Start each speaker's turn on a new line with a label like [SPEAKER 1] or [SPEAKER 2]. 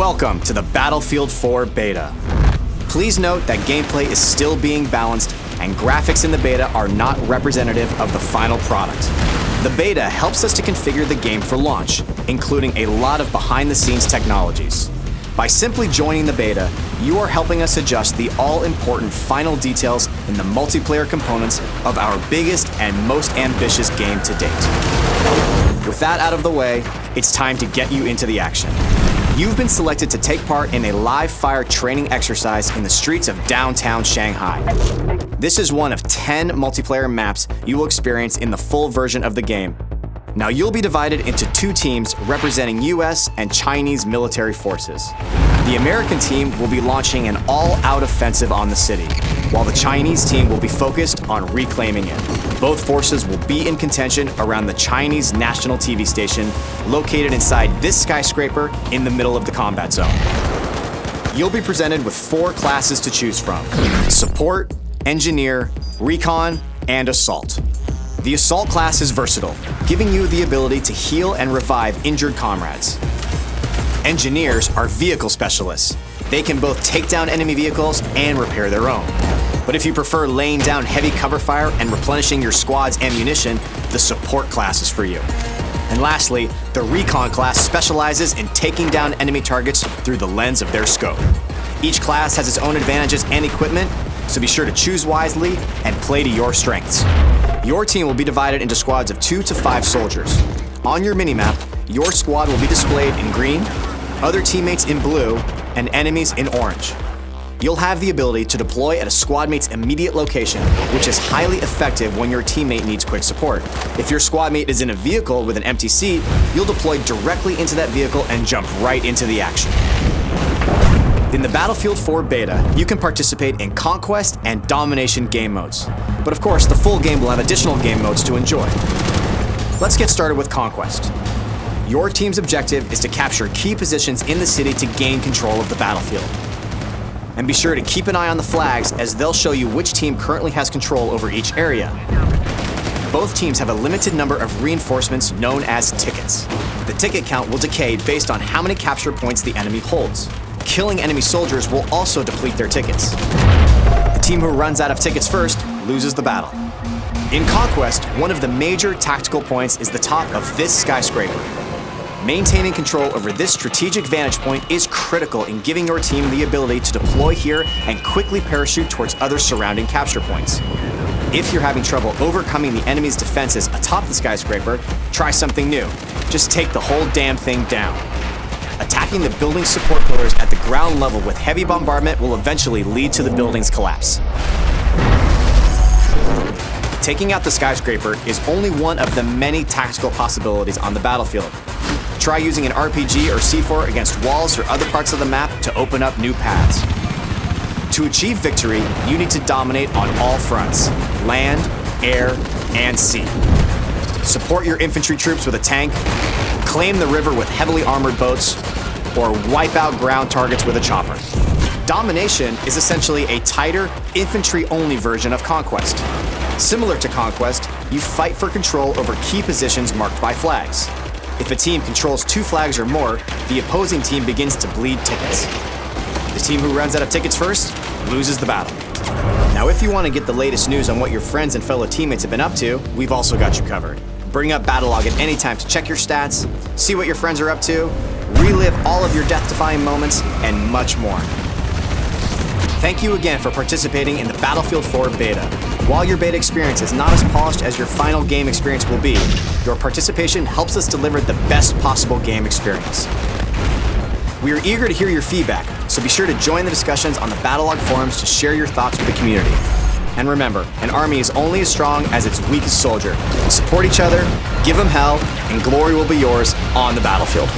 [SPEAKER 1] Welcome to the Battlefield 4 beta. Please note that gameplay is still being balanced and graphics in the beta are not representative of the final product. The beta helps us to configure the game for launch, including a lot of behind-the-scenes technologies. By simply joining the beta, you are helping us adjust the all-important final details in the multiplayer components of our biggest and most ambitious game to date. With that out of the way, it's time to get you into the action. You've been selected to take part in a live-fire training exercise in the streets of downtown Shanghai. This is one of 10 multiplayer maps you will experience in the full version of the game. Now you'll be divided into two teams representing US and Chinese military forces. The American team will be launching an all-out offensive on the city, while the Chinese team will be focused on reclaiming it. Both forces will be in contention around the Chinese national TV station located inside this skyscraper in the middle of the combat zone. You'll be presented with 4 classes to choose from: Support, Engineer, Recon, and Assault. The Assault class is versatile, giving you the ability to heal and revive injured comrades. Engineers are vehicle specialists. They can both take down enemy vehicles and repair their own. But if you prefer laying down heavy cover fire and replenishing your squad's ammunition, the Support class is for you. And lastly, the Recon class specializes in taking down enemy targets through the lens of their scope. Each class has its own advantages and equipment, so be sure to choose wisely and play to your strengths. Your team will be divided into squads of 2 to 5 soldiers. On your minimap, your squad will be displayed in green, other teammates in blue, and enemies in orange. You'll have the ability to deploy at a squad mate's immediate location, which is highly effective when your teammate needs quick support. If your squad mate is in a vehicle with an empty seat, you'll deploy directly into that vehicle and jump right into the action. In the Battlefield 4 beta, you can participate in Conquest and Domination game modes. But of course, the full game will have additional game modes to enjoy. Let's get started with Conquest. Your team's objective is to capture key positions in the city to gain control of the battlefield. And be sure to keep an eye on the flags, as they'll show you which team currently has control over each area. Both teams have a limited number of reinforcements known as tickets. The ticket count will decay based on how many capture points the enemy holds. Killing enemy soldiers will also deplete their tickets. The team who runs out of tickets first loses the battle. In Conquest, one of the major tactical points is the top of this skyscraper. Maintaining control over this strategic vantage point is critical in giving your team the ability to deploy here and quickly parachute towards other surrounding capture points. If you're having trouble overcoming the enemy's defenses atop the skyscraper, try something new. Just take the whole damn thing down. Attacking the building's support pillars at the ground level with heavy bombardment will eventually lead to the building's collapse. Taking out the skyscraper is only one of the many tactical possibilities on the battlefield. Try using an RPG or C4 against walls or other parts of the map to open up new paths. To achieve victory, you need to dominate on all fronts: land, air, and sea. Support your infantry troops with a tank, claim the river with heavily armored boats, or wipe out ground targets with a chopper. Domination is essentially a tighter, infantry-only version of Conquest. Similar to Conquest, you fight for control over key positions marked by flags. If a team controls 2 flags or more, the opposing team begins to bleed tickets. The team who runs out of tickets first loses the battle. Now, if you want to get the latest news on what your friends and fellow teammates have been up to, we've also got you covered. Bring up Battlelog at any time to check your stats, see what your friends are up to, relive all of your death-defying moments, and much more. Thank you again for participating in the Battlefield 4 beta. While your beta experience is not as polished as your final game experience will be, your participation helps us deliver the best possible game experience. We are eager to hear your feedback, so be sure to join the discussions on the Battlelog forums to share your thoughts with the community. And remember, an army is only as strong as its weakest soldier. Support each other, give them hell, and glory will be yours on the battlefield.